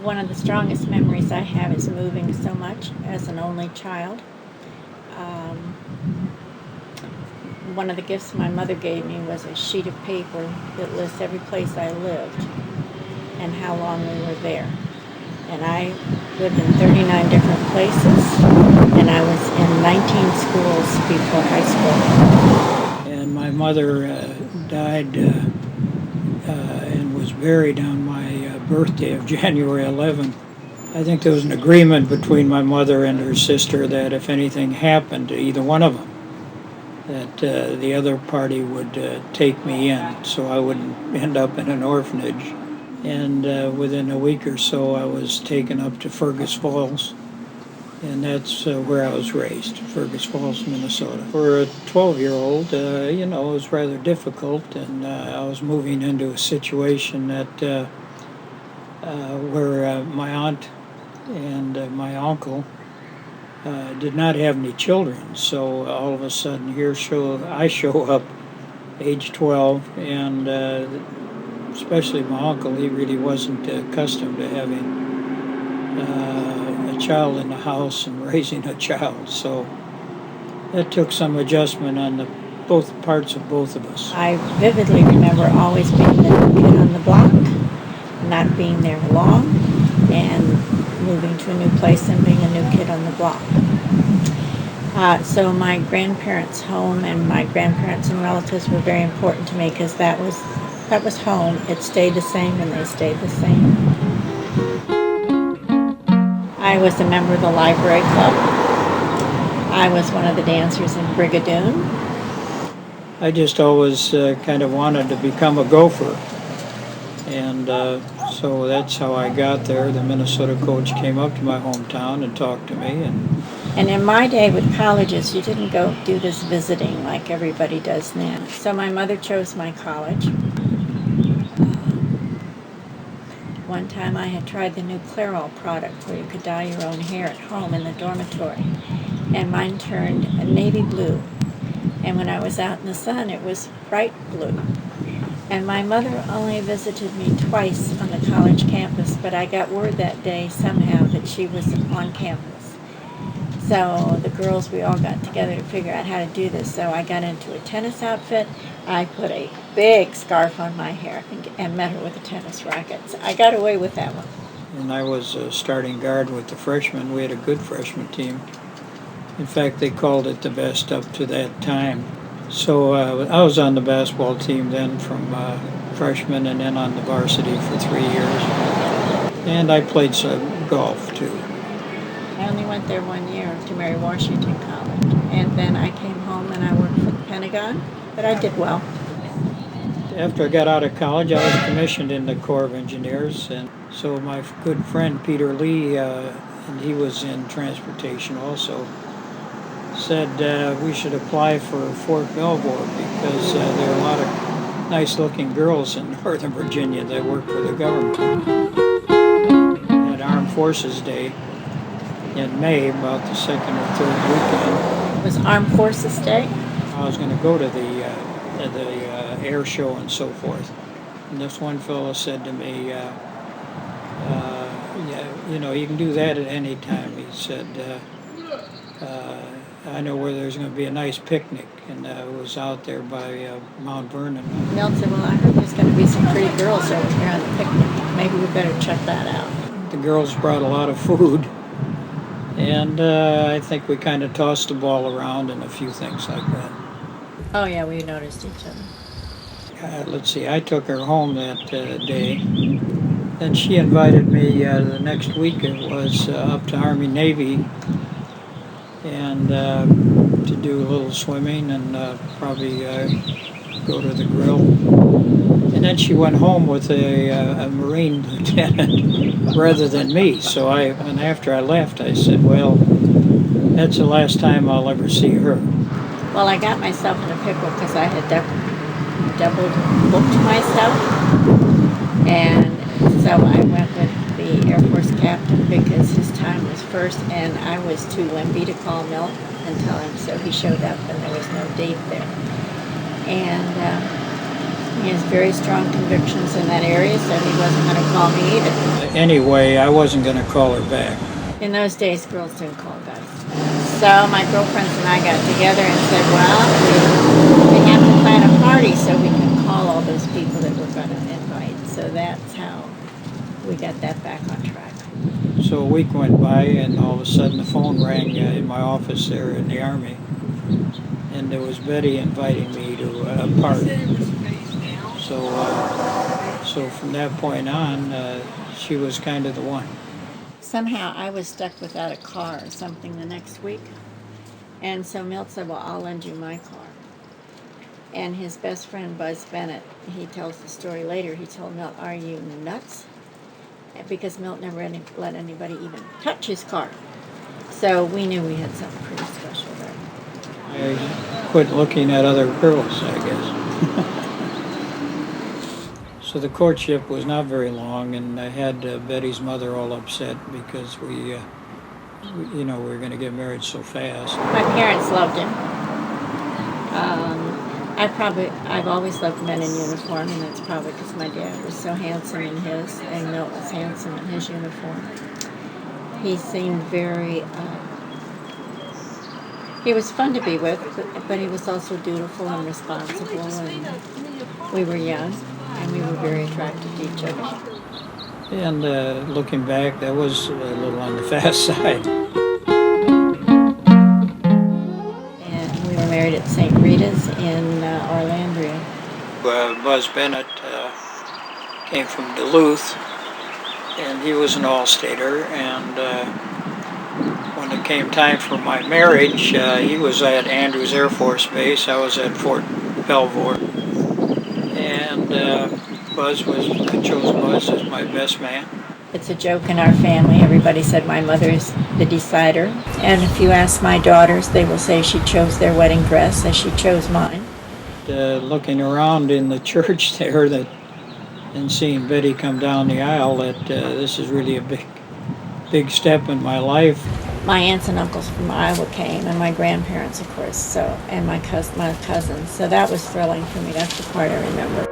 One of the strongest memories I have is moving so much as an only child. Um, One of the gifts my mother gave me was a sheet of paper that lists every place I lived and how long we were there. And I lived in 39 different places, and I was in 19 schools before high school. And my mother died and was buried on my birthday of January 11th. I think there was an agreement between my mother and her sister that if anything happened to either one of them, that the other party would take me in so I wouldn't end up in an orphanage. And within a week or so, I was taken up to Fergus Falls, and that's where I was raised, Fergus Falls, Minnesota. For a 12-year-old, it was rather difficult, and I was moving into a situation that where my aunt and my uncle did not have any children, so all of a sudden I show up, age 12, and especially my uncle, he really wasn't accustomed to having a child in the house and raising a child, so that took some adjustment on both parts of both of us. I vividly remember always being the new kid on the block, not being there long, and moving to a new place and being a new kid on the block. So my grandparents' home and my grandparents and relatives were very important to me because that was home. It stayed the same and they stayed the same. I was a member of the library club. I was one of the dancers in Brigadoon. I just always kind of wanted to become a gopher, and so that's how I got there. The Minnesota coach came up to my hometown and talked to me. And in my day with colleges, you didn't go do this visiting like everybody does now. So my mother chose my college. One time I had tried the new Clairol product where you could dye your own hair at home in the dormitory, and mine turned a navy blue. And when I was out in the sun, it was bright blue. And my mother only visited me twice on the college campus, but I got word that day somehow that she was on campus. So the girls, we all got together to figure out how to do this. So I got into a tennis outfit. I put a big scarf on my hair and met her with a tennis racket. So I got away with that one. And I was a starting guard with the freshmen. We had a good freshman team. In fact, they called it the best up to that time. So I was on the basketball team then from freshman and then on the varsity for 3 years. And I played some golf too. I only went there 1 year to Mary Washington College. And then I came home and I worked for the Pentagon, but I did well. After I got out of college, I was commissioned in the Corps of Engineers. And so my good friend Peter Lee, and he was in transportation also, said we should apply for Fort Belvoir because there are a lot of nice-looking girls in Northern Virginia that work for the government. At Armed Forces Day in May, about the second or third weekend. It was Armed Forces Day. I was going to go to the air show and so forth. And this one fellow said to me, you can do that at any time. He said, I know where there's going to be a nice picnic, and it was out there by Mount Vernon. Milt said, well, I heard there's going to be some pretty girls over here on the picnic. Maybe we better check that out. The girls brought a lot of food, and I think we kind of tossed the ball around and a few things like that. Oh, yeah, we noticed each other. Let's see, I took her home that day. Then she invited me the next week. It was up to Army Navy and to do a little swimming and probably go to the grill. And then she went home with a Marine lieutenant rather than me. So and after I left, I said, well, that's the last time I'll ever see her. Well, I got myself in a pickle because I had double booked myself. And so I went with the Air Force captain because his time was first, and I was too wimpy to call Milt and tell him, so he showed up and there was no date there. And He has very strong convictions in that area, so he wasn't going to call me either. Anyway, I wasn't going to call her back. In those days, girls didn't call back. So my girlfriends and I got together and said, well, we have to plan a party so we can call all those people that we're going to invite. So that's how we got that back on track. So a week went by, and all of a sudden the phone rang in my office there in the Army. And there was Betty inviting me to a party. So from that point on, she was kind of the one. Somehow I was stuck without a car or something the next week. And so Milt said, well, I'll lend you my car. And his best friend, Buzz Bennett, he tells the story later, he told Milt, are you nuts? Because Milt never let anybody even touch his car. So we knew we had something pretty special there. I quit looking at other girls, I guess. So the courtship was not very long, and I had Betty's mother all upset because we were going to get married so fast. My parents loved him. I've always loved men in uniform, and that's probably because my dad was so handsome in his, and Milt was handsome in his uniform. He seemed very, he was fun to be with, but he was also dutiful and responsible, and we were young, and we were very attracted to each other. And looking back, that was a little on the fast side. Married at St. Rita's in Orlandria. Buzz Bennett came from Duluth, and he was an all-stater, and when it came time for my marriage, he was at Andrews Air Force Base, I was at Fort Belvoir, and I chose Buzz as my best man. It's a joke in our family. Everybody said my mother's the decider. And if you ask my daughters, they will say she chose their wedding dress as she chose mine. Looking around in the church there and seeing Betty come down the aisle, that this is really a big step in my life. My aunts and uncles from Iowa came, and my grandparents, of course, and my cousins. So that was thrilling for me. That's the part I remember.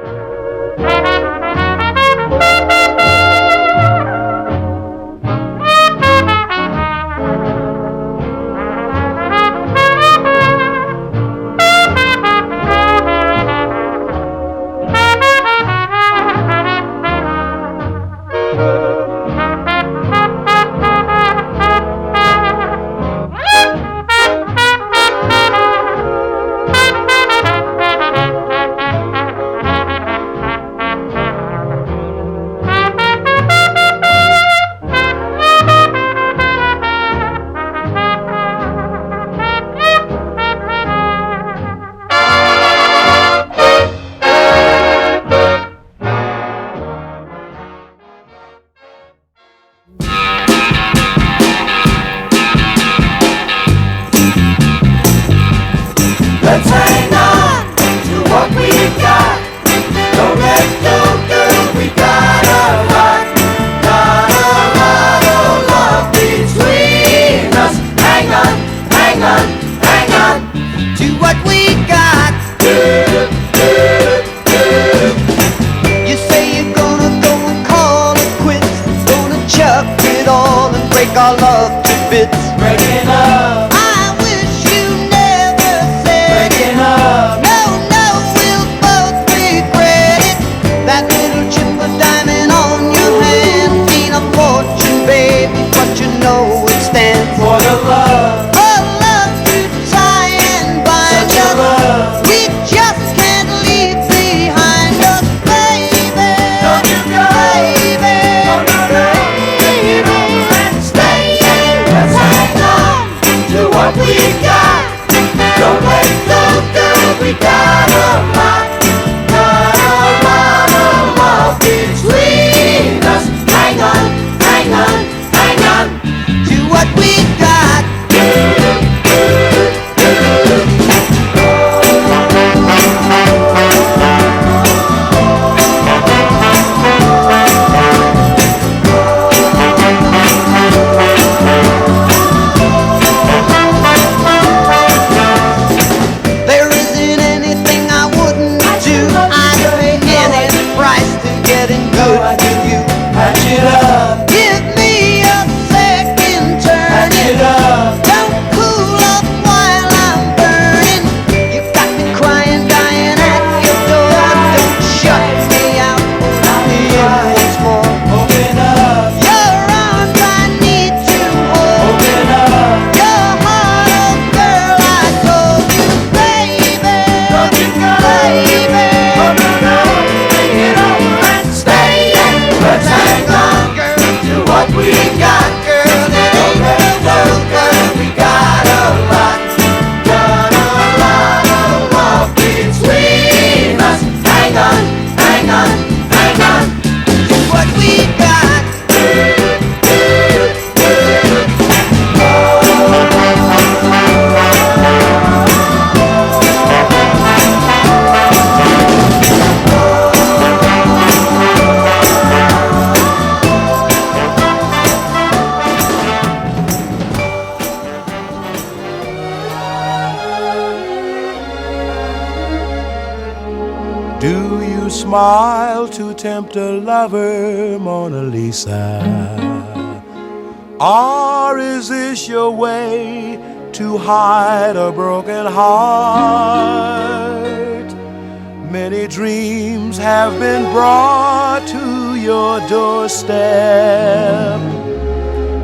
Let's hang on to what we got. Don't let go, girl, we got a lot of love between us. Hang on, hang on, hang on to what we got. You say you're gonna go and call it quits, gonna chuck it all and break our love to bits. Breaking up. For the love to tie and bind us, we just can't leave behind us, baby. Don't you go, baby. Don't you go, baby. Let's stay here, let's hang Do you smile to tempt a lover, Mona Lisa? Or is this your way to hide a broken heart? Many dreams have been brought to your doorstep.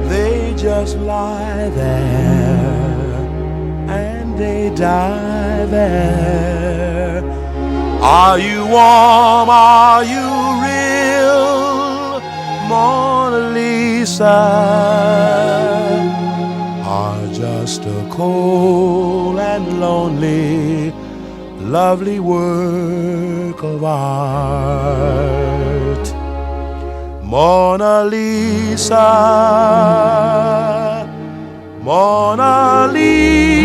They just lie there and they die there. Are you warm? Are you real, Mona Lisa? Or just a cold and lonely, lovely work of art? Mona Lisa, Mona Lisa.